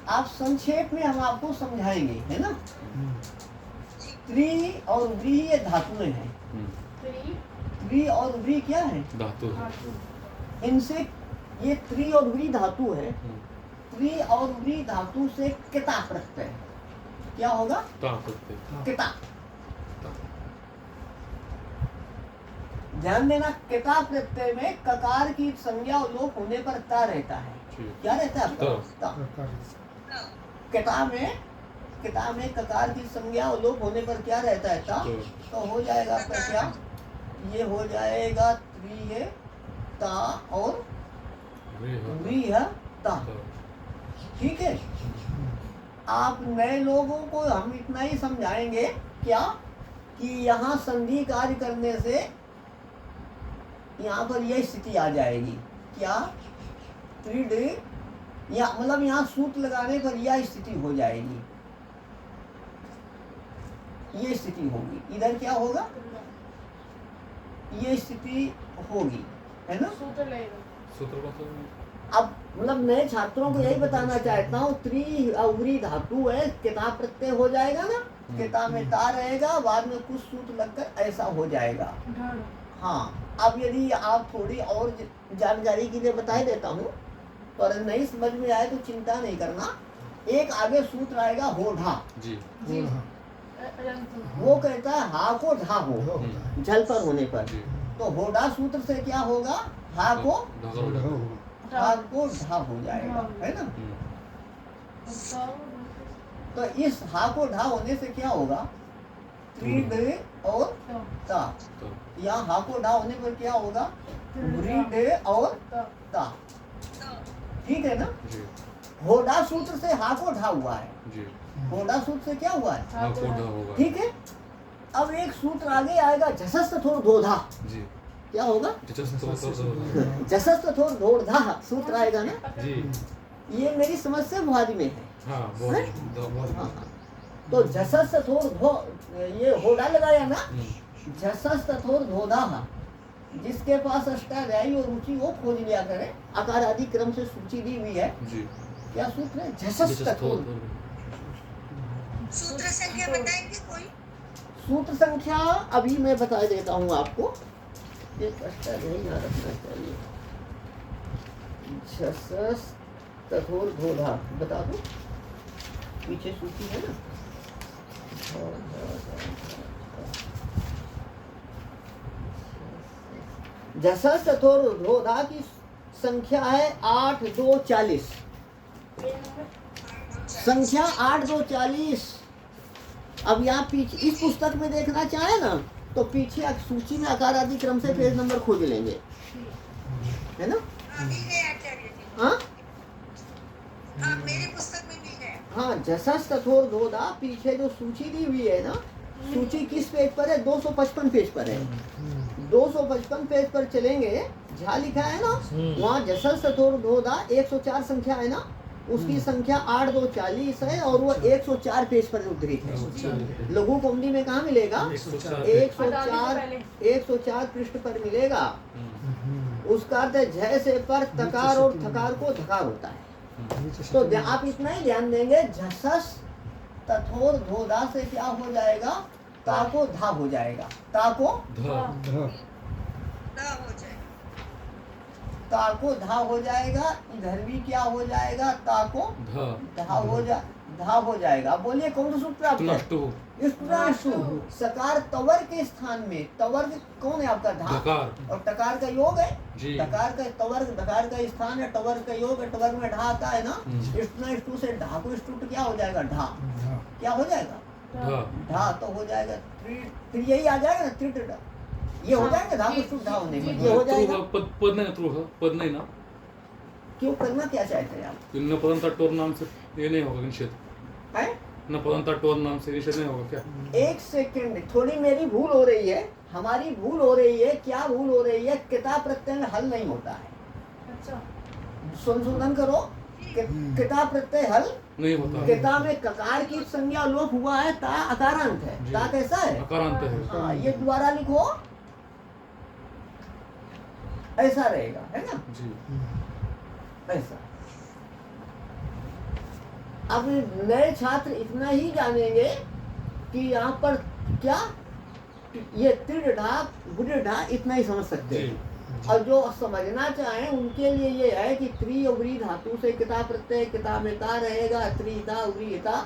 आप संक्षेप में हम आपको समझाएंगे, है ना। त्रि और व्री ये धातुएं हैं। त्रि और व्री क्या है? धातु। इनसे ये त्रि और व्री धातु है। त्रि और व्री धातु से किता प्रत्यय क्या होगा? किता। ध्यान देना, किता प्रत्यय में ककार की संज्ञा लोप होने पर ता रहता है। क्या रहता है आपका? किता में ककार की संज्ञा लोप होने पर क्या रहता है? ता। तो हो जाएगा आपका क्या? ये हो जाएगा त्रि है ता और व्री है ता। ठीक है। आप नए लोगों को हम इतना ही समझाएंगे क्या कि यहाँ संधि कार्य करने से यहाँ पर यह स्थिति आ जाएगी। क्या? त्रिड या मतलब यहाँ सूत्र लगाने पर यह स्थिति हो जाएगी, ये स्थिति होगी। इधर क्या होगा? ये स्थिति होगी, है ना। अब मतलब नए छात्रों को यही बताना चाहता हूँ, त्रि अवरी धातु है, किता प्रत्यय हो जाएगा ना, किता में ता रहेगा, बाद में कुछ सूत्र लगकर ऐसा हो जाएगा। हाँ, अब यदि आप थोड़ी और जानकारी के लिए बता देता हूँ, पर नहीं समझ में आए तो चिंता नहीं करना। एक आगे सूत्र आएगा होढ़ा जी। वो कहता है हा को ढा हो, जल पर होने पर। तो होढ़ा सूत्र से क्या होगा? हा को ढा हो जाएगा, है ना। तो इस हा को ढा होने से क्या होगा? त्रिड और ता। यहाँ हा को ढा होने पर क्या होगा? व्रीड और ता। ठीक है ना। होड़ा सूत्र से हा को ढा हुआ है। होड़ा सूत्र से क्या हुआ है? ठीक है। अब एक सूत्र आगे आएगा, झसस्त थोर धोधा। क्या होगा? झसस्त थोर धोधा सूत्र आएगा ना जी। ये मेरी समझ से भुआदी में है। हाँ। तो झसस्त थोर धो, ये होड़ा लगाया ना, झसस्त थोर धोधा। जिसके पास अष्टाध्यायी और रुचि वो खोज लिया करे। आकार आदि क्रम से सूची दी हुई है जी। क्या सूत्र है? झसस्त थोर। सूत्र संख्या बताएंगे कोई? सूत्र संख्या अभी मैं बता देता हूँ आपको। एक अष्टाध्यायी याद रखना चाहिए। झसस्त थोर धोधा बता दो, पीछे सूची है ना। झसस्त थोर धोधा की संख्या है 8 2 40। संख्या 8 2 40। अब यहाँ पीछे इस पुस्तक में देखना चाहे ना तो पीछे सूची में आकार आदि क्रम से पेज नंबर खोज लेंगे, है ना। हाँ मेरे पुस्तक में मिल गया। हाँ, झसस्त थोर धोधा पीछे जो सूची दी हुई है ना, सूची किस पेज पर है? 255 पेज पर है। 255 पेज पर चलेंगे, जहाँ लिखा है ना वहाँ झसस्त थोर धोधा 104 संख्या है ना, उसकी संख्या 8 2 40 है और वो 104 पेज पर उद्धृत है। लघु कौमुदी में कहाँ मिलेगा? 104 पृष्ठ पर मिलेगा। उसका अर्थ है झ से पर तकार और थकार को धकार होता है। तो आप इतना ही ध्यान देंगे, झसस तथोर धोधा से क्या हो जाएगा? ता को धा हो जाएगा। ता को ता को धा हो जाएगा। इधर भी क्या हो जाएगा? ता को धा हो जाएगा। बोलिए कौन सा सूत्र प्राप्त है? सकार तवर के स्थान में, तवर कौन है आपका? धा। और टकार का योग है। टकार का तवर, धकार का स्थान है, टवर का योग है। टवर में ढा आता है ना, स्टू से ढा को स्टूट क्या हो जाएगा? ढा। क्या हो जाएगा? ढा। तो हो जाएगा फिर यही आ जाएगा ना, त्रिट। ये हो जाएगा धा को स्टूट ढा होने में, ये हो जाएगा। पद नहीं ना। क्यों करना क्या चाहते हैं आप? न पदंता टोर नाम से ये नहीं होगा निषेध है? न पदंता टोर नाम से निषेध नहीं होगा क्या? एक सेकंड, थोड़ी मेरी भूल हो रही है, हमारी भूल हो रही है। क्या भूल हो रही है? किता प्रत्यय हल नहीं होता है। अच्छा, संशोधन करो। किता प्रत्यय हल नहीं होता। किता में ककार की संज्ञा लोप हुआ है, ता अकारांत है। ता कैसा है? अकारांत है। हाँ, ये दोबारा लिखो, ऐसा रहेगा, है ना जी। ऐसा अब नए छात्र इतना ही जानेंगे कि यहाँ पर क्या ये त्रिढ़ा गुढ़ा इतना ही समझ सकते जी हैं। और जो समझना चाहें उनके लिए ये है कि त्रि उबरी धातु से किता प्रत्यय किता में ता रहेगा, त्रिता उबरीता,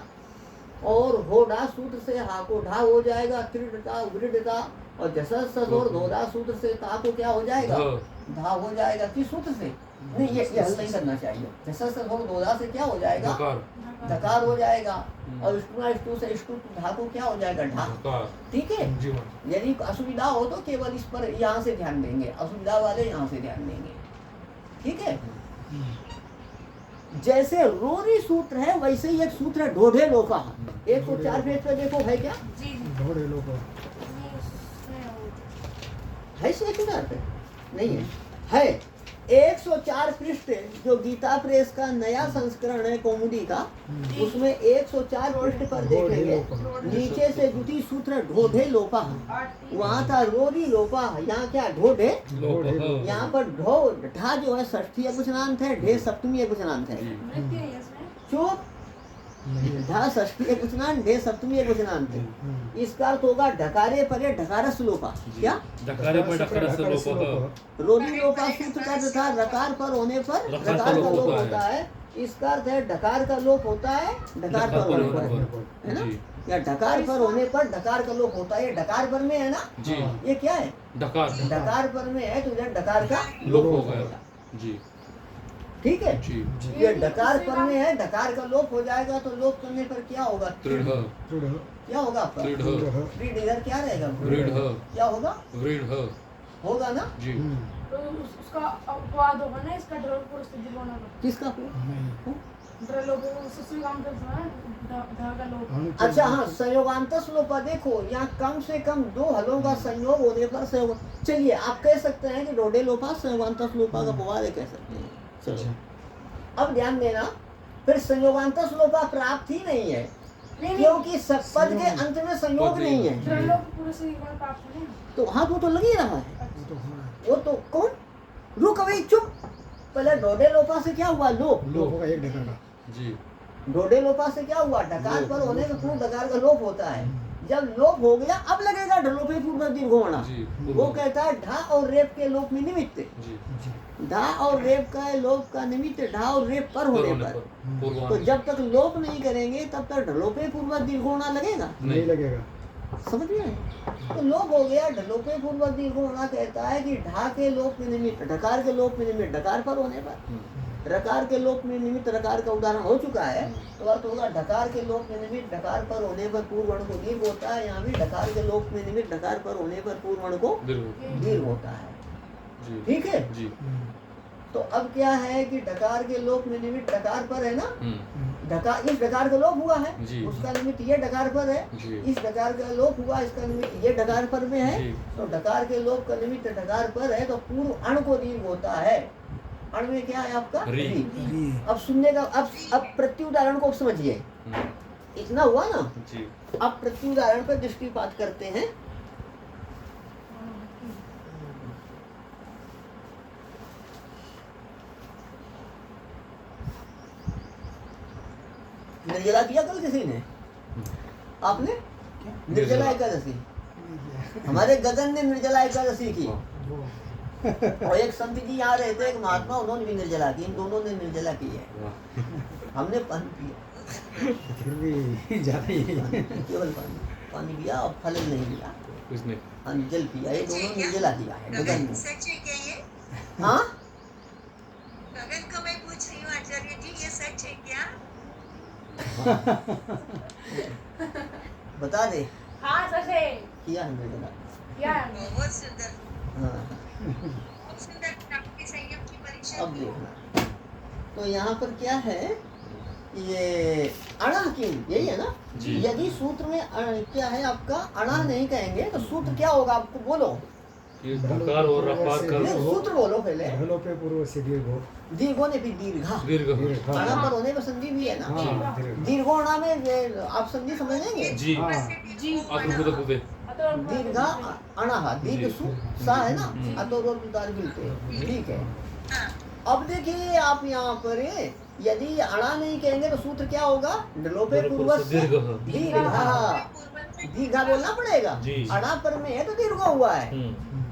और होडा सूत्र से हा को ढा हो जाएगा, त्रिढ़ता उबरीता, और जसस और धोधा सूत्र से ता को क्या हो जाएगा, धा हो जाएगा। किस सूत्र से? नहीं, ये हल नहीं करना चाहिए। जसस और धोधा से क्या हो जाएगा, धकार धकार हो जाएगा, और स्टू से स्टू धा को क्या हो जाएगा, ढा। धकार ठीक है। जी मैम यदि असुविधा हो तो केवल इस पर यहाँ से ध्यान देंगे, असुविधा वाले यहाँ से ध्यान देंगे। ठीक है। जैसे रोरी सूत्र है वैसे ही एक सूत्र है ढोढे लोपा। 104 पेज पे देखो है क्या जी ढोढ़े लोग है, 104 पे नहीं है 104 पृष्ठ जो गीता प्रेस का नया संस्करण है कौमुदी का, उसमें 104 पृष्ठ पर देखेंगे नीचे से द्वितीय सूत्र ढोढे लोपा, वहाँ था रोरी लोपा, यहाँ क्या ढोढे, यहाँ पर ढो ढा जो है षष्ठी एकवचनांत है, ढे सप्तमी एकवचनांत है। चुप, ढा षष्ठी एकवचनांत, ढे सप्तमी एकवचनांत है। इसका अर्थ होगा ढकारे परे ढकारस लोपा। क्या धकारे पर ढकारस लोप रोली लोपा सूत्र का अर्थ था रकार पर होने पर रकार का लोप होता है। इसका अर्थ है ढकार का लोप होता है ढकार पर होने पर, है ना, या ढकार पर होने पर ढकार का लोप होता है। ये ढकार पर में है ना जी, ये क्या है, धकार ढकार पर में है तो इधर ढकार का लोप हो गया जी ठीक है। जी ये ढकार पर में है, ढकार का लोप हो जाएगा तो लोप करने पर क्या होगा, दृढ़ क्या होगा आपका दृढ़ दृढ़, इधर क्या रहेगा, दृढ़ क्या होगा, दृढ़ होगा ना। जी तो उसका अपवाद होगा ना, इसका ड्रल परिस्थिति होना का किसका ड्रल को सुसु काम करता है धागा लोग। अच्छा हाँ, संयोगांतस लोपा देखो यहाँ कम से कम 2 हलों का संयोग होने पर संयोग। चलिए आप कह सकते हैं कि ढोढे लोपा संयोगांतस लोपा का अपवाद है, कह सकते हैं। चलो अब ध्यान देना, फिर संयोगांतस लोपा प्राप्त ही नहीं है क्योंकि पद के अंत में संयोग नहीं है। ड्रल को पूरे से एक बार प्राप्त नहीं तो हाँ वो तो लग ही रहा है, वो तो कौन, रुक अभी चुप, पहले ढोढे लोपा से क्या हुआ, लोप, लोग होगा एक ढका का जी ढोढे लोपा से क्या हुआ, डकार पर होने का पूर्व डकार का लोप होता है। जब लोप हो गया अब लगेगा ढलोपे पूर्व दीर्घोणा। जी वो कहता है ढा और रेप के लोप में निमित्त, जी ढा और रेप का लोप का निमित्त ढा और रेप पर होने पर। तो जब तक लोप नहीं करेंगे तब तक ढलोपे पूर्व दीर्घोणा लगेगा, नहीं लगेगा। समझ में। तो लोप हो गया, ढलोपे पूर्व दीर्घोणा कहता है कि ढा के लोप में निमित्त, ढकार के लोप में निमित्त ढकार पर होने पर, रकार के लोप में निमित्त रकार का उदाहरण हो चुका है। तो अर्थ होगा ढकार के लोप में निमित्त ढकार पर होने पर पूर्व वर्ण को दीर्घ होता है। यहाँ भी ढकार के लोप में निमित्त ढकार पर होने पर पूर्व वर्ण को दीर्घ होता है। जी ठीक है। जी तो अब क्या है कि ढकार के लोप में निमित्त ढकार पर है ना, ढकार इस ढकार का लोप हुआ है जी। उसका निमित्त ये ढकार पर है, जी इस ढकार का लोप हुआ इसका निमित्त ये ढकार पर में है। जी तो ढकार के लोप का निमित्त ढकार पर है तो पूर्व अण को दीर्घ होता है। अण में क्या है आपका री। री। अब सुनने का अब प्रत्युदाहरण को समझिए, इतना हुआ ना। जी अब प्रत्युदाहरण पर दृष्टिपात करते हैं। निर्जला किया कल किसी ने, आपने निर्जला एकादशी, हमारे गगन ने निर्जला एकादशी की और एक संत जी यहाँ रहते, एक महात्मा, उन्होंने भी निर्जला की। इन दोनों ने निर्जला की है, हमने पानी पिया, फिर भी ज्यादा ही केवल पानी पिया और फल नहीं लिया, किसने जल पिया। ये दोनों निर्जला किया है गगन ने। सच है क्या ये? हाँ गगन को मैं पूछ रही हूँ आचार्य जी, ये सच है क्या? बता दे, हाँ सच है, किया है निर्जला। क्या है बहुत सुंदर, हाँ बहुत सुंदर। आपके संयम की परीक्षा अब की। देखना, तो यहाँ पर क्या है, ये अणा की यही है ना। जी। यदि सूत्र में क्या है आपका अणा नहीं कहेंगे तो सूत्र क्या होगा, आपको बोलो, ये धकार और रकार नहीं, कर सूत्र बोलो पहले। ढलो पे पूर्व से दीर्घो दीर्घो ने भी दीर्घा, दीर्घ अणा पर होने पर संधि भी है ना। हाँ दीर्घ दीर्घोणा में आप संधि समझेंगे, जी हाँ जी अतुल कुते दीर्घा अणा, दीर्घ सु सा है ना, अतो रोल उतार मिलते, ठीक है। हाँ, अब देखिए आप यहाँ पर यदि अणा नहीं कहेंगे तो सूत्र क्या होगा? ढलोपे पूर्वस्य दीर्घ दीर्घः। दीर्घा बोलना पड़ेगा। जी। अणा पर में है तो दीर्घ हुआ है,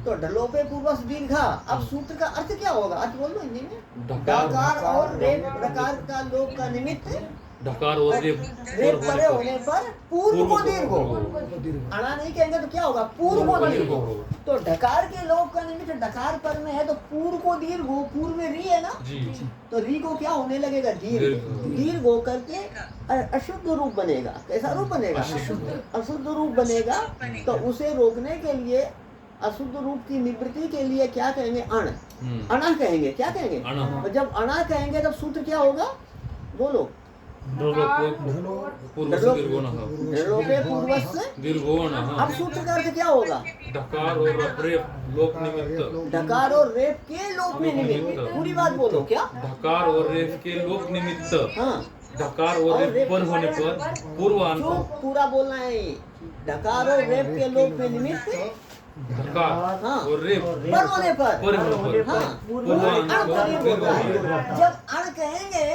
तो ढलोपे पूर्वस्य दीर्घा। अब सूत्र का अर्थ क्या होगा? अर्थ बोल लो हिंदी में। डकार और रेप प्रकार का लोप का निमित्त ढकार और रेप रेप परे होने पर पूर्व को दीर्घ हो। वो दीर्घ अणा नहीं कहेंगे तो क्या होगा? पूर्व को दीर्घ हो। हो। तो ढकार के लोप का निमित्त डकार पर में है तो पूर्व को दीर्घ हो। पूर्व में री है ना, जी तो री को क्या होने लगेगा? दीर्घ। दीर्घ। दीर्घ हो करके अशुद्ध रूप बनेगा। कैसा रूप बनेगा? अशुद्ध रूप बनेगा। तो उसे रोकने के लिए, अशुद्ध रूप की निवृत्ति के लिए क्या कहेंगे? अण। अणा कहेंगे। क्या कहेंगे? अणा। और जब अणा कहेंगे तब सूत्र क्या होगा? बोलो। ढलोपे पूर्वस्य दीर्घोणः। अब सूत्र का अर्थ क्या होगा? ढकार और रेप लोप निमित्त। ढकार और रेप के लोप में निमित्त। पूरी बात बोलो। क्या? ढकार और रेप के लोप निमित्त। हाँ, ढकार और रेप पर होने पर पूर्वांत। जो पूरा बोलना है। ढकार और रेप के लोप में निमित्त ढकार हाँ। और रेप पर होने पर। पर होने पर। हाँ, पूर्वांत अण को दीर्घ होता है। जब अण कहेंगे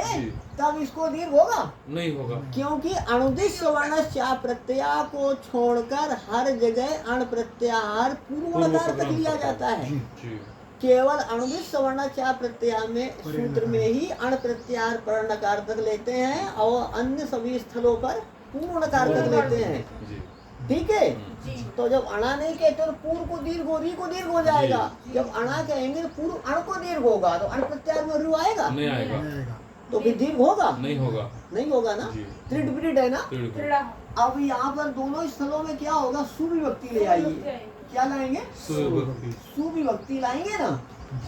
तब इसको दीर्घ होगा, नहीं होगा, क्योंकि अणुदिश वर्ण चा प्रत्यय को छोड़कर हर जगह अण प्रत्याहार पूर्वकार तक लिया जाता है। जी केवल अणुदिश वर्ण चा प्रत्यय में सूत्र में ही अण प्रत्याहार पर्णकार तक लेते हैं और अन्य सभी स्थलों पर पूर्णकार तक लेते हैं। जी ठीक है। तो जब अणा नहीं कहते तो पूर्व को दीर्घ हो, री को दीर्घ हो जाएगा। जब अणा कहेंगे तो पूर्व अण को दीर्घ होगा, तो अण प्रत्याहार में रू आएगा, नहीं आएगा, तो फिर दीर्घ होगा? नहीं होगा, नहीं होगा ना। जी। त्रिडबिड है ना। दीर्घ। अब यहाँ पर दोनों स्थलों में क्या होगा? सुविभक्ति ले आइए। क्या लाएंगे? सुविभक्ति। सुविभक्ति लाएंगे ना,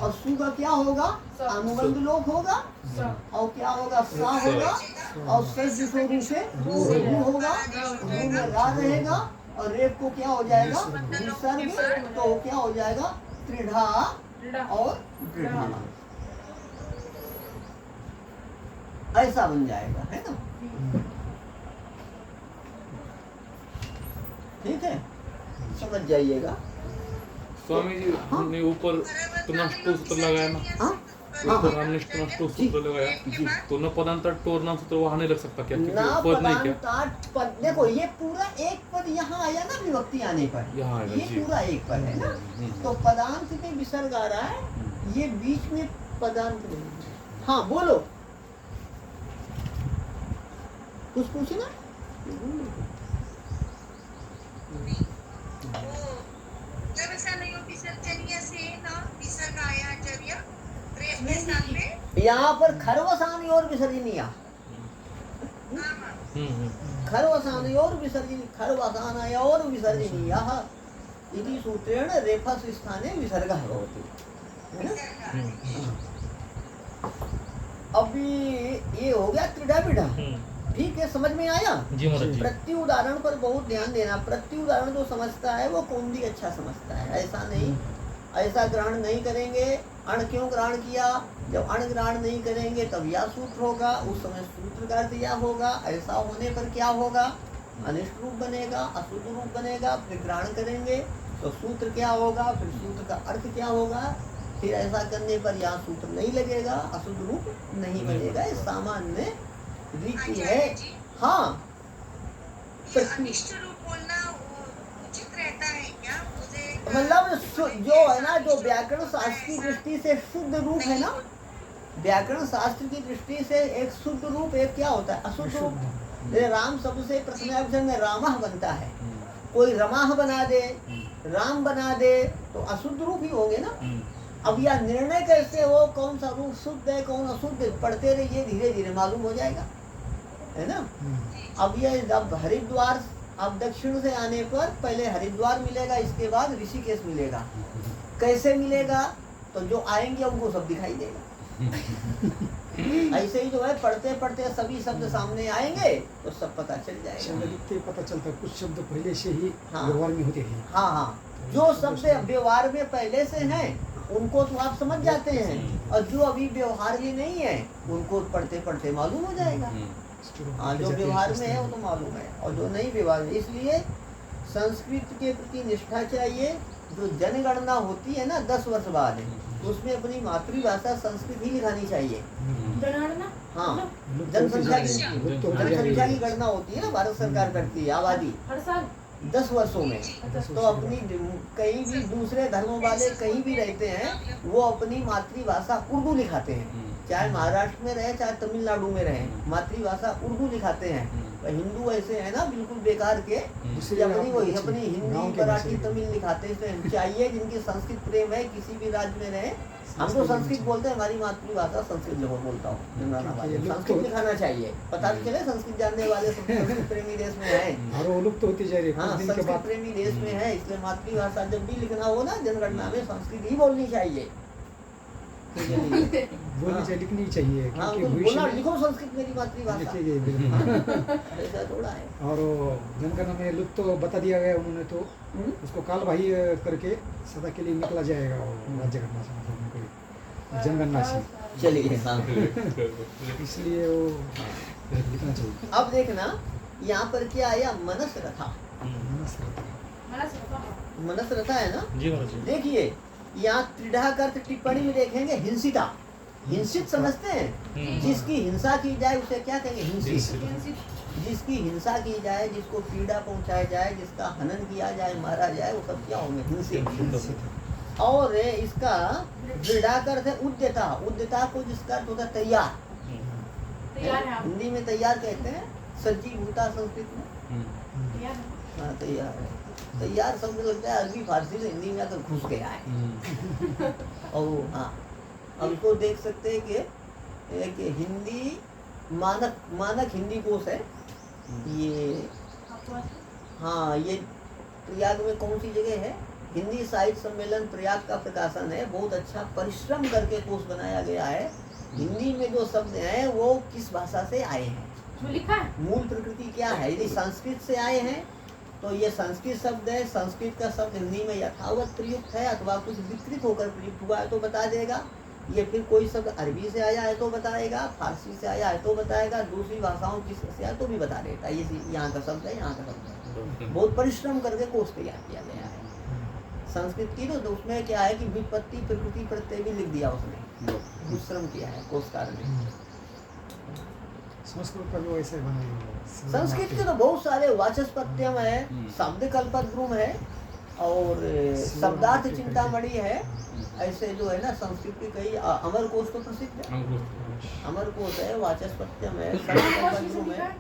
और सु का क्या होगा? अनुबंध लोप होगा, और क्या होगा? सा होगा, और से स्वरूप से रू होगा, रू में रा रहेगा, और रेप को क्या हो जाएगा? विसर्ग, तो क्या हो जाएगा? त्रिढ़ा और दृढ़ा। ऐसा बन जाएगा, है ना। ठीक है, समझ जाइएगा। स्वामी जी हमने ऊपर तनाष्टो सूत्र लगाया ना, हाँ ऊपर हमने तनाष्टो सूत्र लगाया, तो न पदांतर टोर नाम सूत्र वहाँ नहीं लग सकता क्या? क्योंकि ना पद नहीं क्या? पदांत पद। देखो ये पूरा एक पद यहाँ आया ना विभक्ति आने पर, यहाँ आएगा, ये जी। पूरा एक पद है ना। तो पदांत में विसर्ग आ रहा है, ये बीच में पदांत नहीं। हाँ बोलो, कुछ पूछे ना। जब ऐसा नहीं हो विसर्जनीय से ना विसर्ग आया आचार्य रेप के स्थान में। यहाँ पर खरवसानी और विसर्जनीय, खरवसानी और विसर्जनीय, खरवसानय और विसर्जनीय इति सूत्रेण रेफस स्थाने विसर्गः भवति, है ना। अभी ये हो गया त्रिधा बिढ़ा। ठीक है, समझ में आया? जी महाराज जी। प्रति उदाहरण पर बहुत ध्यान देना। प्रति उदाहरण जो समझता है वो कौन भी अच्छा समझता है। ऐसा नहीं, ऐसा ग्रहण नहीं करेंगे। अण क्यों ग्रहण किया? जब अण ग्रहण नहीं करेंगे तब यह सूत्र होगा, उस समय सूत्र का अर्थ यह होगा। ऐसा होने पर क्या होगा? अनिष्ट रूप बनेगा, अशुद्ध रूप बनेगा। फिर ग्रहण करेंगे तो सूत्र क्या होगा, फिर सूत्र का अर्थ क्या होगा। फिर ऐसा करने पर यह सूत्र नहीं लगेगा, अशुद्ध रूप नहीं बनेगा। ये सामान्य रीति है। हाँ, ये अनिष्ट रूप बोलना उचित रहता है क्या? मुझे मतलब जो है ना, जो व्याकरण शास्त्र की दृष्टि से शुद्ध रूप है ना, व्याकरण शास्त्र की दृष्टि से एक शुद्ध रूप, एक क्या होता है? अशुद्ध रूप। जैसे राम शब्द से प्रथम अक्षर में रामः बनता है, कोई रमाह बना दे, राम बना दे, तो अशुद्ध रूप ही होंगे ना। अब यह निर्णय कैसे हो कौन सा रूप शुद्ध है कौन अशुद्ध? पढ़ते रहिए, धीरे धीरे मालूम हो जाएगा, है ना। अब ये अब हरिद्वार, अब दक्षिण से आने पर पहले हरिद्वार मिलेगा, इसके बाद ऋषिकेश मिलेगा। कैसे मिलेगा? तो जो आएंगे उनको सब दिखाई देगा। ऐसे ही जो है पढ़ते पढ़ते सभी शब्द सामने आएंगे तो सब पता चल जाएगा। शब्द लिखते पता चलता है, कुछ शब्द पहले से ही हाँ। व्यवहार में होते हैं। हाँ हाँ, जो शब्द व्यवहार में पहले से हैं उनको तो आप समझ जाते हैं, और जो अभी व्यवहार में नहीं है उनको पढ़ते पढ़ते मालूम हो जाएगा। हाँ, जो व्यवहार में है वो तो मालूम है, और जो नहीं व्यवहार में। इसलिए संस्कृत के प्रति निष्ठा चाहिए, जो जनगणना होती है ना 10 वर्ष बाद, तो उसमें अपनी मातृभाषा संस्कृत ही लिखानी चाहिए। जनगणना हाँ, लुप्त जनसंख्या होती की जा रही है, लुप्त होती जा रही जनसंख्या की है। गणना होती है ना, भारत सरकार करती है आबादी हर साल 10 वर्षों में। अच्छा तो अपनी कहीं भी दूसरे धर्मों वाले कहीं भी रहते हैं, वो अपनी मातृभाषा उर्दू लिखाते हैं, चाहे महाराष्ट्र में रहे चाहे तमिलनाडु में रहे, मातृभाषा उर्दू लिखाते हैं। और हिंदू ऐसे है ना बिल्कुल बेकार के, दूसरी कि अपनी वही आप अपनी गाँव हिंदी के मराठी भाषा तमिल लिखाते हैं। चाहिए जिनकी संस्कृत प्रेम है किसी भी राज्य में रहे, हम तो संस्कृत बोलते हैं, हमारी मातृभाषा संस्कृत जो बोलता हूँ, संस्कृत लिखाना चाहिए। पता भी चले संस्कृत जानने वाले सब संस्कृत प्रेमी देश में है। और वो लुप्त होती जा रही है, हाँ, कुछ दिन के संस्कृत बाद प्रेमी देश में है, इसलिए मातृभाषा जब भी लिखना हो ना जनगणना में संस्कृत ही बोलनी चाहिए। बोलनी चाहिए, लिखनी चाहिए, हाँ, क्योंकि तो भविष्य बोला में लिखो संस्कृत मेरी मातृभाषा, लिखी गई बिल्कुल। ऐसा थोड़ा है। और वो जनगणना में लुप्त तो बता दिया गया उन्होंने, तो उसको कालबाह्य करके सदा के लिए निकला जाएगा वो राज्य गणना से, मतलब कोई जनगणना से, चलिए हाँ। इसलिए वो लिखना चाहिए। अब देखना यहाँ पर क्या आया, मनस रथा। मनस रहता है। मला स्वतः मनस रथा है ना। जी महाराज जी। देखिए यहाँ त्रिधा का अर्थ टिप्पणी में देखेंगे हिंसिता, हिंसित समझते हैं, जिसकी हिंसा की जाए उसे क्या कहेंगे, हिंसित। जिसकी हिंसा की जाए, जिसको पीड़ा पहुंचाई जाए, जिसका हनन किया जाए, मारा जाए, वो सब क्या होंगे, हिंसित। और इसका दृढ़ा का अर्थ है उद्यता, उद्यता को जिसका अर्थ होता है तैयार, तैयार है आप, हिंदी में तैयार कहते हैं, सज्जी भूता संस्कृत में। तैयार है। हाँ तैयार है, तैयार शब्द लगता है अरबी फारसी से हिंदी में आकर घुस गया है। और हाँ, अब इसको देख सकते हैं कि एक हिंदी मानक हिंदी कोश है ये। आपको आता है? हाँ, ये प्रयाग में कौन सी जगह है, हिंदी साहित्य सम्मेलन प्रयाग का प्रकाशन है। बहुत अच्छा परिश्रम करके कोश बनाया गया है। हिंदी में जो शब्द हैं वो किस भाषा से आए हैं, उसमें लिखा है मूल प्रकृति क्या है। यदि संस्कृत से आए हैं तो ये संस्कृत शब्द है, संस्कृत का शब्द हिंदी में यथावत प्रयुक्त है अथवा कुछ विकृत होकर प्रयुक्त हुआ है तो बता देगा। ये फिर कोई शब्द अरबी से आया है तो बताएगा, फारसी से आया है तो बताएगा, दूसरी भाषाओं की से आया तो भी बता देता है। ये यहाँ का शब्द है, यहाँ का शब्द है। बहुत परिश्रम करके कोश तैयार किया गया है संस्कृत की। तो उसमें क्या है कि व्युत्पत्ति प्रकृति प्रत्यय भी लिख दिया उसने, परिश्रम किया है कोशकार ने। संस्कृत का भी वैसे बना हुआ है। संस्कृत के तो बहुत सारे वाचस्पत्यम है, शब्द कल्पद्रुम है और शब्दार्थ चिंतामणि है। ऐसे जो है ना संस्कृत के कई अमर कोश तो प्रसिद्ध है, अमर कोश है, वाचस्पत्यम है, शब्द कल्पद्रुम है।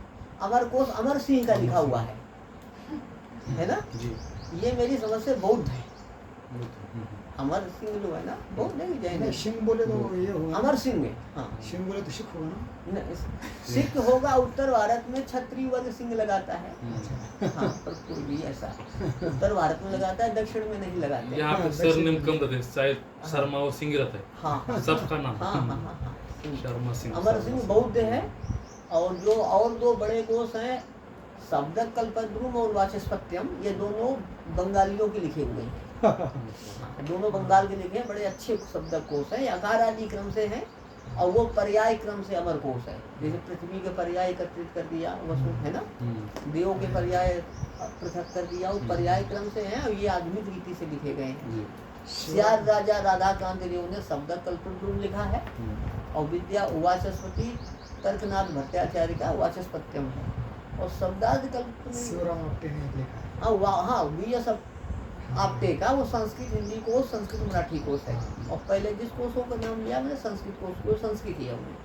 अमर कोश अमर सिंह का लिखा हुआ है ना। जी। ये मेरी समझ से बौद्ध है। अमर सिंह जो है ना बौद्ध नहीं जैन है। नहीं, सिंह बोले तो ये होगा, अमर सिंह में हाँ सिंह बोले तो सिख होगा ना। सिख होगा, उत्तर भारत में क्षत्रिय वर्ग सिंह लगाता है। हाँ, पर पूर्वी ऐसा उत्तर भारत में लगाता है, दक्षिण में नहीं लगाते। यहाँ पे सरनेम कम रहते हैं, शायद शर्मा और सिंह रहता है हाँ सबका नाम। हाँ हाँ हाँ हाँ। शर्मा सिंह। अमर सिंह बौद्ध है। और जो और दो बड़े कोश हैं शब्दक कल्पद्रुम और वाचस्पत्यम, ये दोनों बंगालियों के लिखे हुए हैं। दोनों बंगाल के लिखे हैं, बड़े अच्छे शब्दक कोश हैं, आकार आदि क्रम से हैं और वो पर्याय क्रम से अमर कोश है। जैसे पृथ्वी के पर्याय एकत्रित कर दिया वसु है ना, देवों के पर्याय पृथक कर दिया, वो पर्याय क्रम से हैं और ये आधुनिक रीति से लिखे गए हैं। श्यार राजा राधाकांत देव ने शब्दक कल्पद्रुम लिखा है और विद्या वाचस्पति तर्कनाथ भट्टाचार्य का वाचस्पत्यम है। और शब्दार्थ कल्प शिवराम आप्टे ने लिखा है। हाँ वी सब आपटे का वो संस्कृत हिंदी कोश, संस्कृत मराठी कोश है। और पहले जिस कोशों का नाम लिया मैंने संस्कृत कोश, वो संस्कृत ही है उन्हें।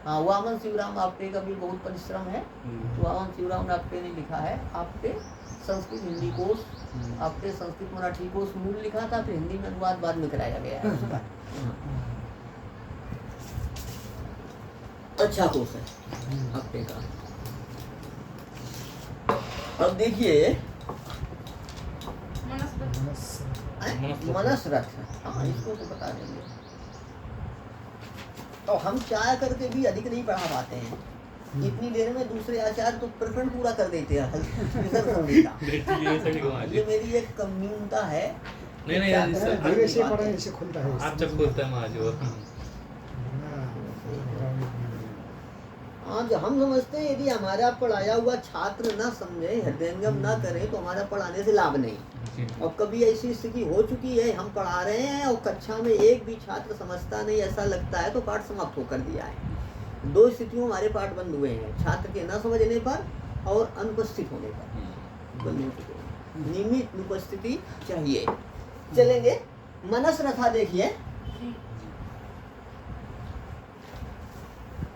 हाँ, वामन शिवराम आपटे का भी बहुत परिश्रम है। वामन शिवराम आपटे ने लिखा है आपटे संस्कृत हिंदी कोश, आपटे संस्कृत मराठी कोश मूल लिखा था, फिर हिंदी में अनुवाद बाद में कराया गया है उसका। अच्छा कोश है आपटे का। अब देखिए मनस रथ, हाँ इसको तो बता देंगे। तो हम चाह करके भी अधिक नहीं पढ़ा पाते हैं, इतनी देर में दूसरे आचार्य तो प्रकरण पूरा कर देते हैं। ये मेरी एक कम्यूनता है। धीरे से पढ़ने से खुलता है। आप जब बोलते हैं महाराज। हाँ, जो हम समझते हैं यदि हमारा पढ़ाया हुआ छात्र ना समझे, हृदयंगम ना करे तो हमारा पढ़ाने से लाभ नहीं। जी और कभी ऐसी स्थिति हो चुकी है, हम पढ़ा रहे हैं और कक्षा में एक भी छात्र समझता नहीं, ऐसा लगता है तो पाठ समाप्त होकर दिया है। 2 स्थितियों हमारे पाठ बंद हुए हैं, छात्र के न समझने पर और अनुपस्थित होने पर बंद हो चुके हैं। नियमित उपस्थिति चाहिए। चलेंगे मनस रथा, देखिए जी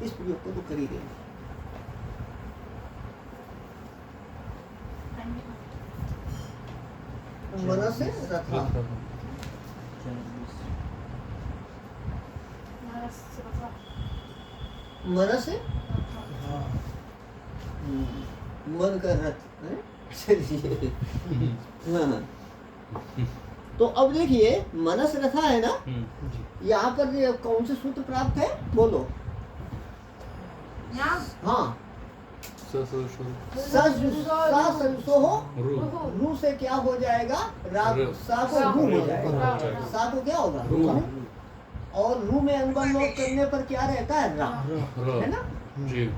इस प्रयोग को तो कर ही देंगे। मनस रथा, मनस हाँ मन का रथ है? चलिए हाँ। तो अब देखिए मनस रथा है ना, यहाँ पर ये कौन से सूत्र प्राप्त है बोलो। यहाँ हाँ, सो हो, रू से क्या हो जाएगा, सा को रू हो जाएगा, सा को क्या होगा रू, और रू में अनुबंध लोप करने पर क्या रहता है रा, है ना। जी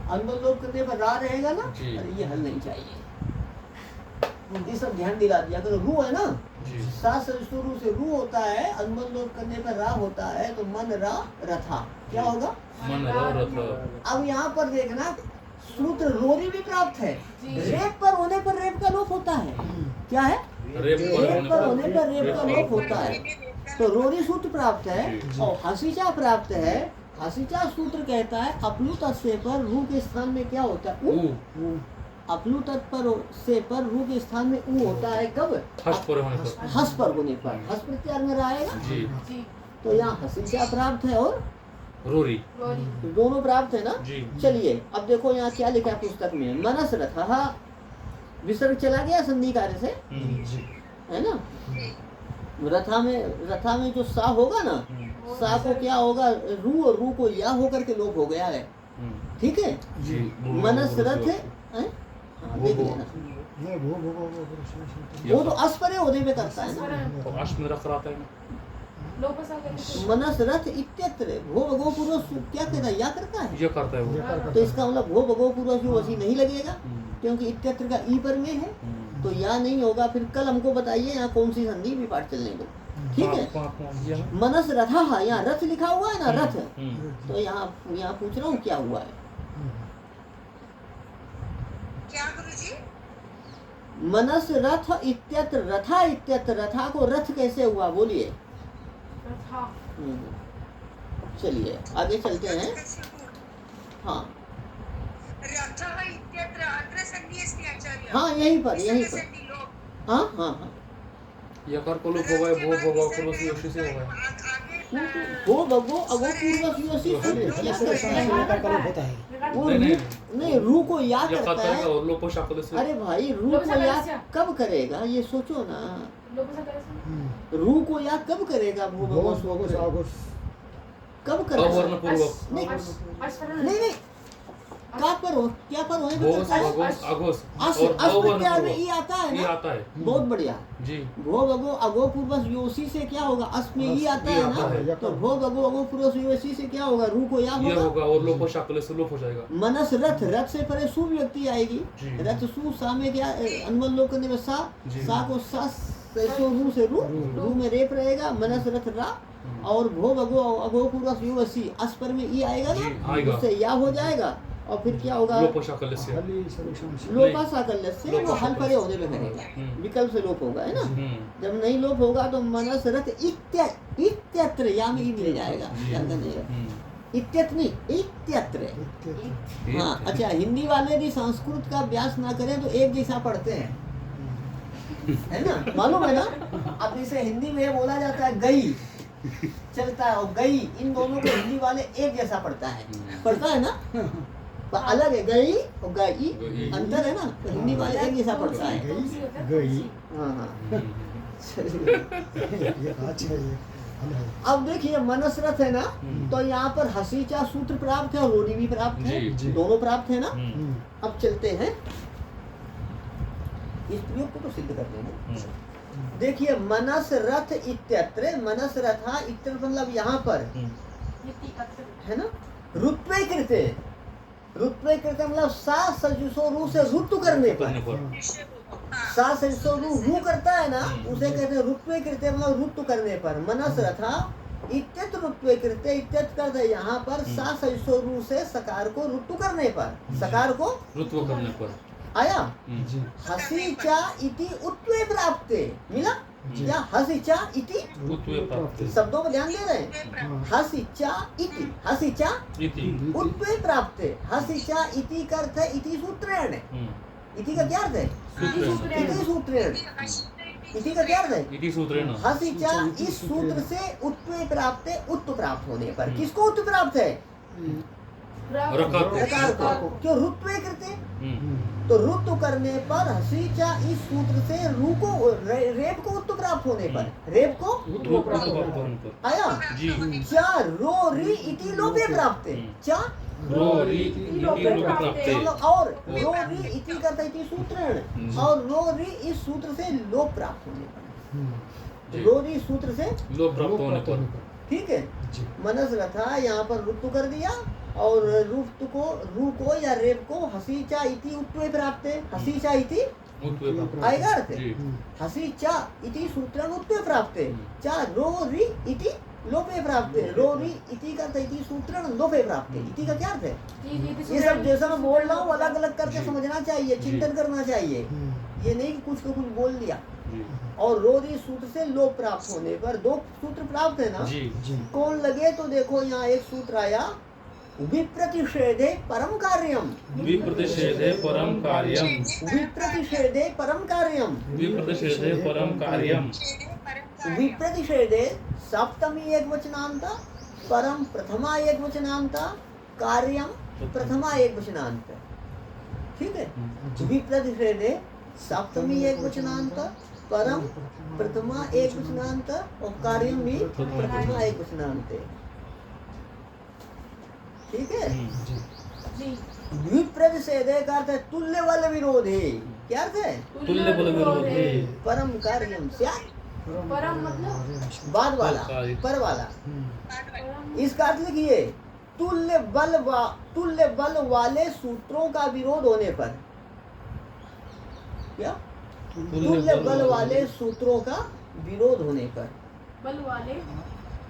अनुबंध लोप करने पर रा रहेगा ना। जी। अरे ये हल नहीं चाहिए, ये सब ध्यान दिला दिया करो। रू है ना, जी सा शुरू से रू होता है, अनुबंध लोप करने पर रा होता है, तो मन रा रथा क्या होगा। मन रथ। अब यहाँ पर देखना सूत्र रोरी भी प्राप्त है। जी। रेप पर होने पर रेप का लोप होता है। क्या है, रेप रेप पर होने पर रेप का लोप होता है। तो रोरी सूत्र प्राप्त है जी। और हसीचा प्राप्त है। हसीचा सूत्र कहता है अपलुत से पर रू के स्थान में क्या होता है ऊ। अपलुत पर से पर रू के स्थान में ऊ होता है कब, हस पर होने पर। हस पर होने पर, हस प्रत्यार में रहेगा। जी जी तो यहाँ हसीचा प्राप्त है और रोरी। रोरी दोनों प्राप्त है ना। जी चलिए अब देखो यहाँ क्या लिखा है पुस्तक में, मनस रथा, विसर्ग चला गया संधि कार्य से, है ना। रथा में जो सा होगा ना, सा को क्या होगा रू, और रू को या होकर के लोप हो गया है। ठीक है, जी मनस रथ है, हैं? हाँ, देख लेना। नहीं वो तो अस्परे होने में करता है ना। तो अश्व में रख रहा था लोपस आकर मनस रथ इत्यत्र भो भगो पूर्व क्या कहता है, या करता है। ये करता है वो। तो इसका मतलब भो भगो पूर्व जो वसी नहीं लगेगा, क्योंकि इत्यत्र का ई पर में है, तो या नहीं होगा। फिर कल हमको बताइए यहाँ कौन सी संधि भी पाठ चलने दो। ठीक है, मनस रथा, यहाँ रथ लिखा हुआ है ना, रथ। तो यहाँ पूछ रहा हूँ क्या हुआ है। क्या गुरुजी? मनस रथ इत्यत्र रथा, इत्यत्र रथा को रथ कैसे हुआ बोलिए। रथा चलिए आगे चलते हैं। हाँ रथः इत्यत्र अत्र संधि अस्ति आचार्य। हाँ यहीं पर संधि लोप। हाँ हाँ हाँ यकार को लोप हो गए, वो होगा पूर्व से योशी से हो गए। वो बगो अगो पूर्वक योसी क्या करता है। होता है। वो नहीं, नहीं रू को या यकार करता करेगा है। और लोप शाकल से। अरे भाई रू लोप को से या कैसे? कब करेगा ये सोचो ना। लोपस आकर रू को या कब करेगा वो भगो कब करेगा। अवर्ण पूर्वक। नहीं अश्वरण नहीं नहीं क्या पर हो, क्या पर होने पर घोष करता है। अघोष अघोष अस और अस अवर्ण प्रत्यार में पूर्वक। ई आता है ये ना। आता है। बहुत बढ़िया। जी भो भगो अगो पूर्वस योसी से क्या होगा, अस में ई आता ये है आता है। ना। तो भो भगो अगो पूर्वस योसी से क्या होगा, रू को या ये होगा। होगा और लोप शाकल से लोप हो जाएगा। मनस रथ, रथ से परे सु व्यक्ति आएगी। जी। रथ सु सा में क्या अनुबंध लोप करने में सा, जी। सा को सा से सो रू से रू, रू में रेप रहेगा। मनस रथ रा और भो भगो अगो पूर्वस योसी अस पर में ई आएगा जी, ना, आएगा। उससे या हो जाएगा। और फिर क्या होगा, लोप शाकल से। लोपा साकल्य से लोपा वो हल साकल्य परे होने में करेगा। हम्म। विकल्प से लोप होगा, है ना। हम्म। जब नहीं लोप होगा तो मनस रथ इत्यत्र या में ही मिल जाएगा। ध्यान देना, इत्यत्र नहीं इत्यत्र। हाँ अच्छा, हिंदी वाले भी संस्कृत का अभ्यास ना करें तो एक जैसा पढ़ते हैं, है ना, मालूम है ना। अब इसे हिंदी में बोला जाता है गई, चलता है, और गई, इन दोनों को हिंदी वाले एक जैसा पढ़ता है ना। तो अलग है गई और गई, अंतर है ना। तो हिंदी वाले एक जैसा पढ़ता है। गई। हाँ हाँ ये अच्छा है। अब देखिए मनसरथ है ना, तो यहाँ पर हसीचा सूत्र प्राप्त है और रोडी भी प्राप्त है। जी। दोनों प्राप्त है ना। हम्म। अब चलते हैं इस प्रयोग को तो सिद्ध कर देंगे। देखिए मनस रथ इत्यत्र, मनस रथा इत्यत्र मतलब यहाँ पर है ना, रुत्वे कृते, रुत्वे कृते मतलब सा सजुसो रू से ऋतु करने करने पर, पर सा सजुसो रू करता है ना, उसे कहते हैं रुत्वे कृते मतलब ऋतु करने पर। मनस रथा इत्यत रुत्वे कृते, इत्यत करते यहाँ पर सा सजुसो रू से सकार को ऋतु करने पर, सकार को ऋतु करने पर आया। जी हसीचा इति उत्वे प्राप्ते, मिला या हसीचा इति, उत्वे प्राप्त शब्दों को ध्यान दे रहे हैं। हाँ हसीचा इति, हसीचा इति उत्वे प्राप्ते, हसीचा इति का अर्थ है इति सूत्रेण, इति का क्या अर्थ है? सूत्रेण इति सूत्रेण, इति का क्या अर्थ है? इति सूत्रेण हसीचा इस सूत्र से उत्वे प्राप्ते, उत्त प्राप्त होने पर। किसको उत्त प्राप्त है? रकार को। क्यों? रुत्वे करते, तो ऋतु करने पर हसीचा इस सूत्र से रू को रेप को उत्त प्राप्त होने पर, रेप को ऋतु प्राप्त होने पर आया। जी चा रो री इति लोपे प्राप्ते, चा रो री इति लोपे प्राप्ते मतलब और रो री इति करता इति सूत्रेण, और रो री इस सूत्र से लोप प्राप्त होने पर, रो री सूत्र से लोप प्राप्त होने पर ठीक है। जी मनस रथा यहाँ पर ऋतु कर दिया, और ऋतु को रू को या रेप को हसीचा इति उत्वे प्राप्ते, हसीचा इति उत्वे प्राप्त आएगा अर्थ। जी हसीचा इति सूत्रेण उत्वे प्राप्ते, चा रो री इति लोपे प्राप्ते, रो री इति का इति सूत्रेण लोपे प्राप्ते। इति का क्या अर्थ है? ये सब जैसा मैं बोल रहा हूँ अलग अलग करके समझना चाहिए, चिंतन करना चाहिए। ये नहीं कि कुछ को कुछ बोल दिया। जी और रो री सूत्र से लोप प्राप्त होने पर दो सूत्र प्राप्त है ना, जी जी कौन लगे तो देखो यहाँ एक सूत्र आया, विप्रतिषेधे परम कार्यम, विप्रतिषेधे परम कार्यम विप्रतिषेधे परम कार्यम, विप्रतिषेधे परम कार्यम विप्रतिषेधे सप्तमी एक वचनांत, परम प्रथमा एक वचनांत, कार्यम प्रथमा एक वचनांत। ठीक है, विप्रतिषेधे सप्तमी एक वचनांत, परम प्रथमा एक वचनांत, और कार्यम भी प्रथमा एक वचनांत है। ठीक है। जी विप्रतिषेधे का अर्थ है तुल्य बल विरोध है। क्या अर्थ है? तुल्य बल विरोध है परम कार्यम स्यात्, परम मतलब बाद वाला, पर वाला। इसका अर्थ लिखिए, तुल्य बल वाले सूत्रों का विरोध होने पर, क्या? तुल्य बल वाले सूत्रों का विरोध होने पर, बल वाले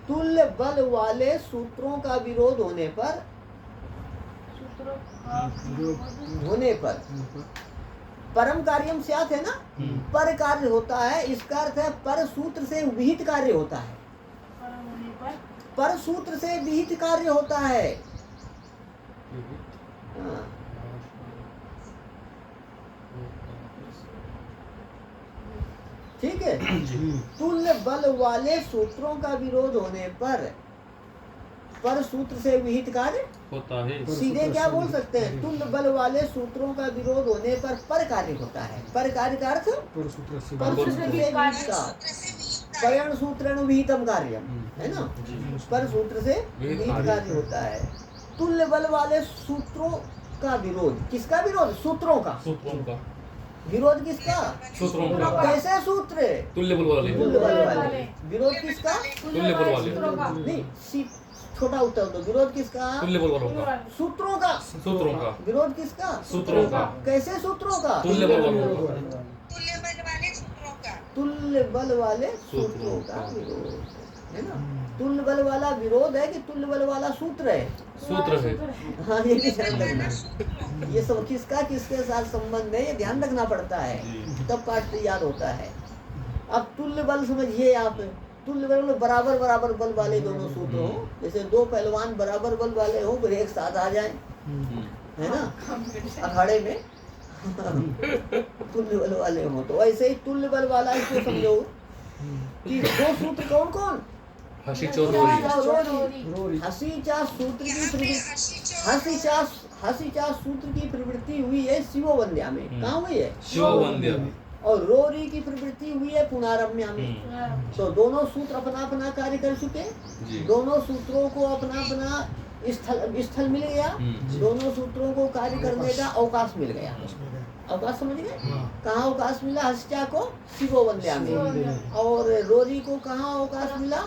तुल्य बल वाले सूत्रों का विरोध होने पर, सूत्रों का होने पर परम कार्यम स्यात् है ना, पर कार्य होता है। इसका अर्थ है पर सूत्र से विहित कार्य होता है, परम होने पर पर सूत्र से विहित कार्य होता है। हाँ। ठीक है। तुल्य बल वाले सूत्रों का विरोध होने पर सूत्र से विहित कार्य होता है। सीधे क्या बोल सकते हैं? तुल्य बल वाले सूत्रों का विरोध होने पर कार्य होता है। पर कार्य का अर्थ पर सूत्र से पर सूत्र से विहित का, पर्यण सूत्रेण विहितम कार्यम, है ना। पर सूत्र से विहित कार्य होता है। तुल्य बल वाले सूत्रों का विरोध, किसका विरोध? सूत्रों का। सूत्रों का विरोध किसका? सूत्रों का। कैसे सूत्र? तुल्य बल वाले। तुल्य बल वाले। विरोध किसका? तुल्य बल वाले। नहीं, छोटा उत्तर दो। विरोध किसका? तुल्य बल वालों का। सूत्रों का। सूत्रों का। विरोध किसका? सूत्रों का। कैसे सूत्रों का? तुल्य बल वालों का। तुल्य बल वाले सूत्रों का। तुल्य बल वाले सूत्रों का विरोध, है ना। तुल्य बल वाला विरोध है कि तुल्य बल वाला सूत्र है? सूत्र है। हाँ, ये भी ध्यान रखना। ये सब किसका किसके साथ संबंध है, ये ध्यान रखना पड़ता है, तब पाठ तैयार होता है। अब तुल्य बल समझिए आप, तुल्य बल में बराबर बराबर बल वाले दोनों सूत्र हो। जैसे दो पहलवान बराबर बल वाले हो, फिर एक साथ आ जाए, है ना, अखाड़े में तुल्य बल वाले हो। तो ऐसे ही तुल्य बल वाला इसको समझो कि दो सूत्र कौन कौन? हसी चौधरी। हसीचा सूत्र की प्रवृत्ति, हसीचा सूत्र की प्रवृत्ति हुई है शिवोवंद्या में। कहाँ हुई है? शिववंद्या। और रोरी की प्रवृत्ति हुई है पुनारम्या में। तो दोनों सूत्र अपना अपना कार्य कर चुके। दोनों सूत्रों को अपना अपना स्थल मिल गया, दोनों सूत्रों को कार्य करने का अवकाश मिल गया। अवकाश समझ गए? कहाँ अवकाश मिला? हस्त्या को शिवो वंद्या में, और रोरी को कहाँ अवकाश मिला?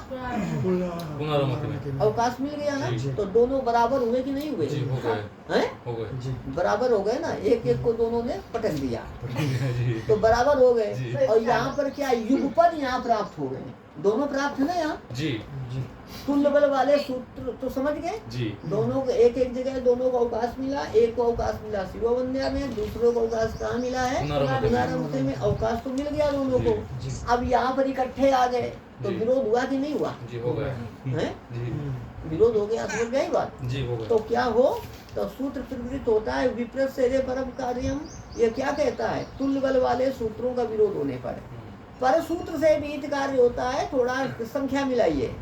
पुनरावृत्ति में अवकाश मिल गया ना। जी। तो दोनों बराबर हुए कि नहीं हुए? जी हो गए, हैं? हो गए बराबर हो गए ना, एक एक को दोनों ने पटक दिया जी तो बराबर हो जी। गए। और यहाँ पर क्या युगपद यहाँ प्राप्त हो गए, दोनों प्राप्त है ना यहाँ। जी तुल्य बल वाले सूत्र तो समझ गए। जी दोनों को एक एक जगह दोनों को अवकाश मिला, एक को अवकाश मिला शिवो वंद्या में, दूसरों को अवकाश कहाँ मिला है? पुनरावृत्ति में। अवकाश तो मिल गया दोनों को। अब यहाँ पर इकट्ठे आ गए तो जी। विरोध हुआ कि नहीं हुआ? जी हो गए हैं? जी विरोध हो गया, समझ गई बात? जी हो तो गए क्या हो, तो सूत्र प्रवृत्त होता है विपरीत से परम कार्यम। ये क्या कहता है? तुल्य बल वाले सूत्रों का विरोध होने पर पर सूत्र से विहित कार्य होता है। थोड़ा संख्या मिलाइए।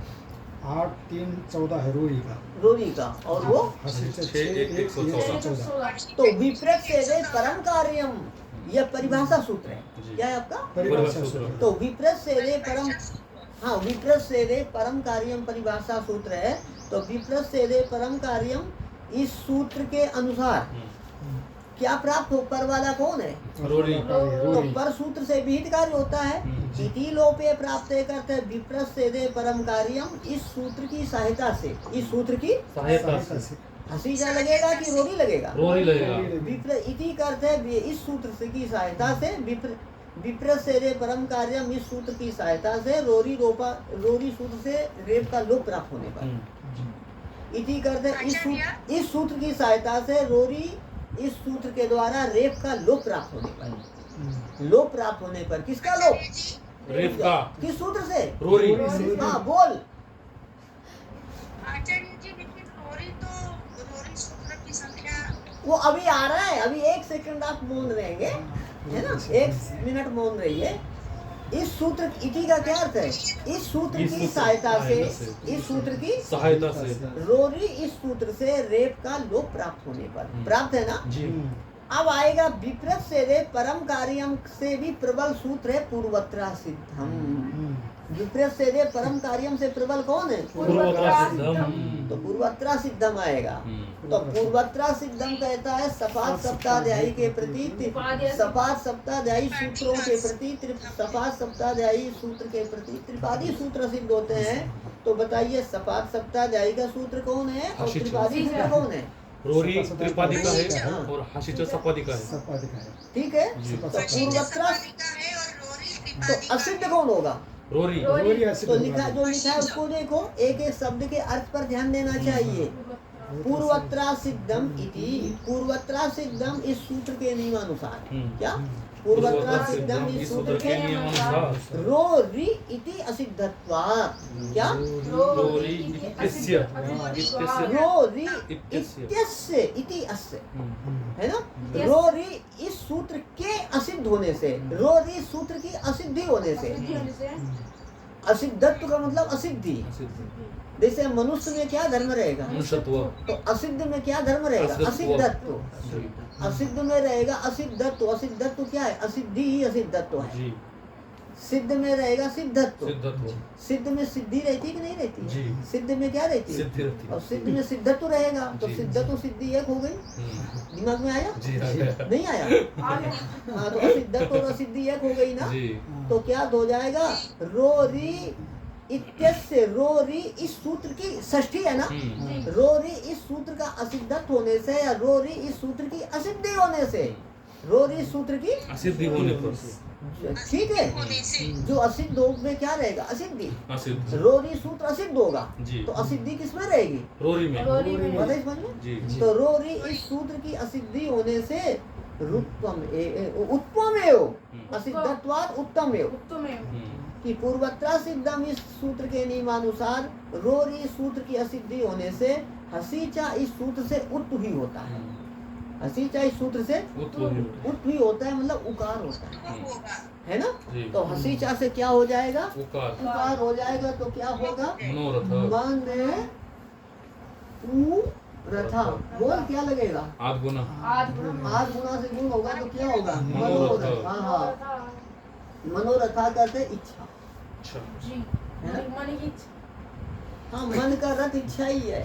8 3 14 है रोरी का। रोरी का, और वो हसी से 6 1 114 तो विपरीत से परम कार्यम, यह परिभाषा सूत्र है। जी। क्या है आपका? परिभाषा सूत्र। सूत्र। तो विपरीत से परम, हाँ विपरीत से परम कार्यम परिभाषा सूत्र है। तो विपरीत से परम कार्यम इस सूत्र के अनुसार क्या प्राप्त हो? पर वाला कौन है? रोरी तो रोरी पर सूत्र से विहित कार्य होता है। इति लोपे प्राप्त करते विपरीत से परम कार्यम, इस सूत्र की सहायता से। इस सूत्र की सहायता सहायता से से हसीजा लगेगा कि रोरी लगेगा? रोरी लगेगा विपरीत इति करते इस सूत्र से की सहायता से, विपरीत से परम कार्यम इस सूत्र की सहायता से, रोरी सूत्र से रेप का लोप प्राप्त होने पर। इति करते इस सूत्र की सहायता से रोरी, इस सूत्र के द्वारा रेप का लोप प्राप्त होने पर। लोप प्राप्त होने पर किसका लोप? रेप का किस सूत्र से? रोरी हाँ बोल। आचार्य जी लेकिन रोरी सूत्र की संख्या वो अभी आ रहा है, अभी 1 सेकंड आप मौन रहेंगे, है ना? 1 मिनट मौन रहिए। इस सूत्र इति का क्या अर्थ है? इस सूत्र की सहायता से, इस सूत्र की सहायता से रोरी इस सूत्र से रेप का लोप प्राप्त होने पर। प्राप्त है ना? जी अब आएगा विपरीत से परम कार्यम से भी प्रबल सूत्र है पूर्वत्रा सिद्धम। विपरीत से परम कार्यम से प्रबल कौन है? पूर्वत्रा सिद्धम। तो पूर्वत्रा सिद्धम आएगा। तो पूर्वत्रा सिद्धम कहता है सपाद सप्ताध्यायी के प्रति, सपाद सप्ताध्यायी सूत्रों के प्रति, सपाद सप्ताध्यायी सूत्र के प्रति त्रिपादी सूत्र सिद्ध होते हैं। तो बताइए सपाद सप्ताध्यायी का सूत्र कौन है और त्रिपादी सूत्र कौन है? रोरी त्रिपादी का है और हसीचा सपादी का है। सपादी का है। ठीक है। जी। तो पूर्वत्रा का है और रोरी तो त्रिपादी का असिद्ध है। कौन होगा? रोरी रोरी ऐसे तो लिखा जो लिखा है उसको देखो, एक एक शब्द के अर्थ पर ध्यान देना चाहिए। पूर्वत्रा सिद्धम इति, पूर्वत्रा सिद्धम इस सूत्र के नियमानुसार। क्या? पूर्वत्रा सिद्धम इस सूत्र के नियमानुसार रोरी इति असिद्धत्वात्। क्या? रोरी इत्यस्य रोरी इत्यस्य इत्यस्य इति अस्य, है ना? Yes. रोरी इस सूत्र के असिद्ध होने से, रोरी सूत्र की असिद्धि होने से। असिद्धत्व का मतलब असिद्धि। जैसे मनुष्य में क्या धर्म रहेगा? मनुष्यत्व। तो असिद्ध में क्या धर्म रहेगा? असिद्धत्व। जी असिद्ध में रहेगा असिद्धत्व। असिद्धत्व क्या है? असिद्धि ही असिद्धत्व है। जी सिद्ध में रहेगा सिद्धत्व। सिद्धत्व सिद्ध में सिद्धि रहती कि नहीं रहती? जी। सिद्ध में क्या रहती है? सिद्धि रहती और सिद्ध में सिद्धत्व रहेगा। तो जी। सिद्धत्व सिद्धि एक हो गई। दिमाग में आया? जी आ गया नहीं आया? हाँ तो असिद्धत्व और असिद्धि एक हो गई ना। जी तो क्या हो जाएगा? रोरी इत्यस्य, रोरी इस सूत्र की षष्ठी है ना। रोरी इस सूत्र का असिद्धत्व होने से या रोरी इस सूत्र की असिद्धि होने से, रोरी सूत्र की असिद्धि होने पर ठीक है। होने से जो असिद्ध हो में क्या रहेगा? असिद्धि। असिद्ध रोरी सूत्र असिद्ध होगा जी तो असिद्धि किसमें रहेगी? रोरी में बताइए समझ में। जी तो रोरी इस सूत्र की असिद्धि होने से रुत्तम उत्तम एव असिद्धत्वात् उत्तम एव कि पूर्वत्रा सिद्धम इस सूत्र के नियमानुसार रोरी सूत्र की असिद्धि होने से हसीचा इस सूत्र से उत्त ही होता है। हसीचा इस सूत्र से उत्त ही होता है, मतलब उकार होता है, वो होगा। है ना। जी तो हसीचा से क्या हो जाएगा? उकार उकार हो जाएगा। तो क्या होगा? मनोरथ मन उ रथा। बोल क्या लगेगा? आद गुना आद गुना से गुण होगा तो क्या होगा? मनोरथ। मनोरथ। हाँ हाँ, मनोरथा करते इच्छा, अच्छा है ना। हाँ मन का रथ इच्छा ही है।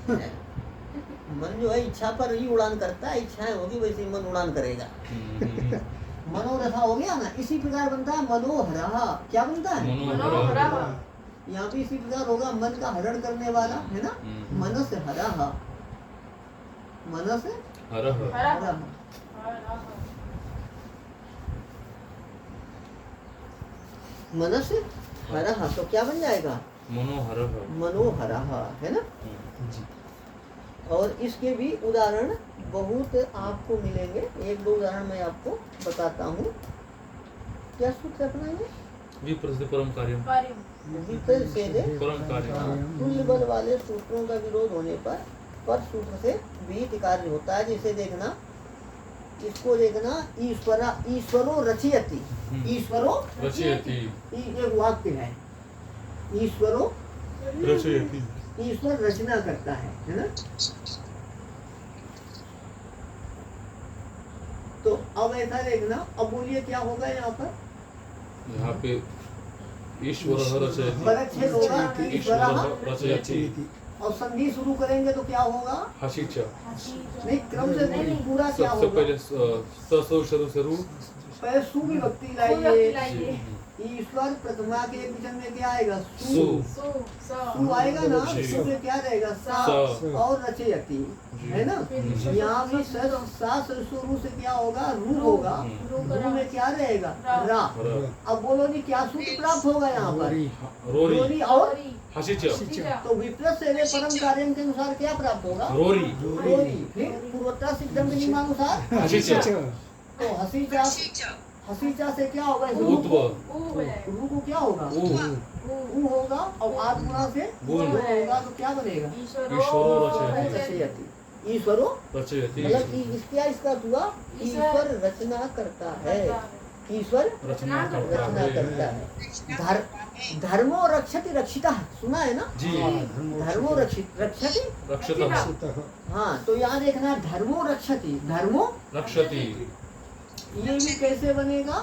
मन जो है इच्छा पर ही उड़ान करता है, इच्छाएं होगी वैसे ही मन उड़ान करेगा। मनोरथा हो गया ना, इसी प्रकार बनता है मनोहरा। क्या बनता है? मनोहरा। यहाँ भी इसी प्रकार होगा, मन का हरण करने वाला है ना, मनस हरा, मनस हरह हरा। मनस हरा तो क्या बन जाएगा? मनोहरह मनोहरा है ना। जी। और इसके भी उदाहरण बहुत आपको मिलेंगे, एक दो उदाहरण मैं आपको बताता हूँ। क्या सूत्र अपना ये? विप्रसिद्ध परम कार्यम विपरीत से दे परम कार्यम। तुल्य बल वाले सूत्रों का विरोध होने पर सूत्र से विहित कार्य होता है। जैसे देखना, इसको देखना, ईश्वरो रचयति, ईश्वरो रचयति एक वाक्य है, ईश्वरो रचयति ईश्वर रचना करता है ना। तो अब ऐसा देखना, अब बोलिए क्या होगा यहाँ पर? यहाँ पे ईश्वर रचयति, परच्छेद होगा, ईश्वर रचयति और संधि शुरू करेंगे तो क्या होगा? हसीच। नहीं, क्रम से नहीं, पूरा क्या सबसे होगा? पहले शुरू पहले सु विभक्ति लाइए। ईश्वर प्रथमा के एक वचन में क्या आएगा? सु। सु आएगा ना, सु में क्या रहेगा? सा और रचयति है ना। यहाँ भी सर सा शुरू से क्या होगा? रू होगा, रू में क्या रहेगा? रा। अब बोलो जी क्या सूत्र प्राप्त होगा यहाँ पर? रोरी रोरी और हसीच। तो विप्रत से परम कार्य के अनुसार क्या प्राप्त होगा? Rory Rory. फिर पूर्वता सिद्धम के नियमानुसार हसीच। तो हसीचा, हसीचा से क्या होगा? उद्व रू को क्या होगा? ऊ होगा और आद गुणा से गुण होगा तो क्या बनेगा? ईश्वरो रचयति रचयति। ईश्वरो रचयति मतलब क्या इसका हुआ? ईश्वर रचना करता है, ईश्वर रचना रचना करता है। धर्मो रक्षति रक्षिता, सुना है ना जी। धर्मो रक्षति। रक्षतः हाँ, तो यहाँ देखना, धर्मो रक्षति, धर्मो रक्षति। ये भी कैसे बनेगा?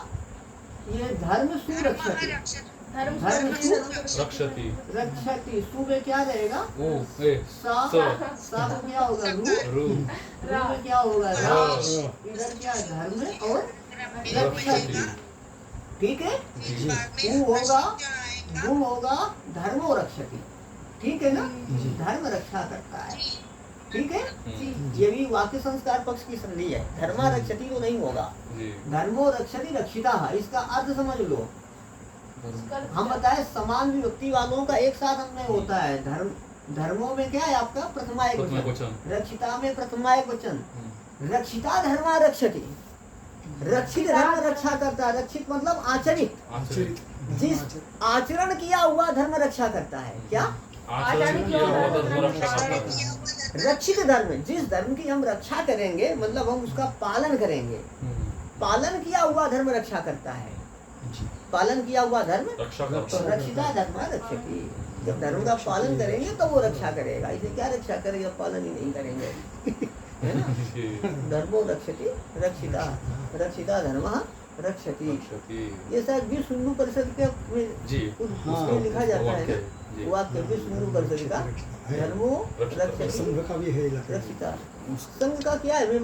ये धर्म सुरक्षति, धर्म रक्षति रक्षति। सु में क्या रहेगा? ओ ए सा, सा को क्या होगा? रू। रू रू में क्या होगा? रा। इधर क्या? धर्म और रक्षति। ठीक है। ऊ होगा, गुण होगा, धर्मो रक्षति। ठीक है ना, धर्म रक्षा करता है। ठीक है, ये भी वाक्य संस्कार पक्ष की संधि है। धर्मा रक्षति तो नहीं होगा, धर्मो रक्षति रक्षिता। इसका अर्थ समझ लो। हम बताए समान विभक्ति वालों का एक साथ अन्वय होता है। धर्मों में क्या है आपका? प्रथमा एक वचन, रक्षिता में प्रथमा एक वचन। रक्षिता धर्मा रक्षति, रक्षित धर्म रक्षा करता है। रक्षित मतलब आचरित, जिस आचरण किया हुआ धर्म रक्षा करता है। क्या? रक्षित धर्म, जिस धर्म की हम रक्षा करेंगे मतलब हम उसका पालन करेंगे। पालन किया हुआ धर्म रक्षा करता है, पालन किया हुआ धर्म तो रक्षिता धर्म रक्षति। जब धर्म का पालन करेंगे तो वो रक्षा करेगा। इसे क्या रक्षा करेगा? पालन ही नहीं करेंगे है ना। धर्मो रक्षति रक्षिता, रक्षिता धर्म रक्षति। ये शायद विश्व हिंदू परिषद के उसमें लिखा जाता है ना, वाक्य विश्व हिंदू परिषद का, धर्मो रक्षति संघ का भी है रक्षिता। संघ का क्या है?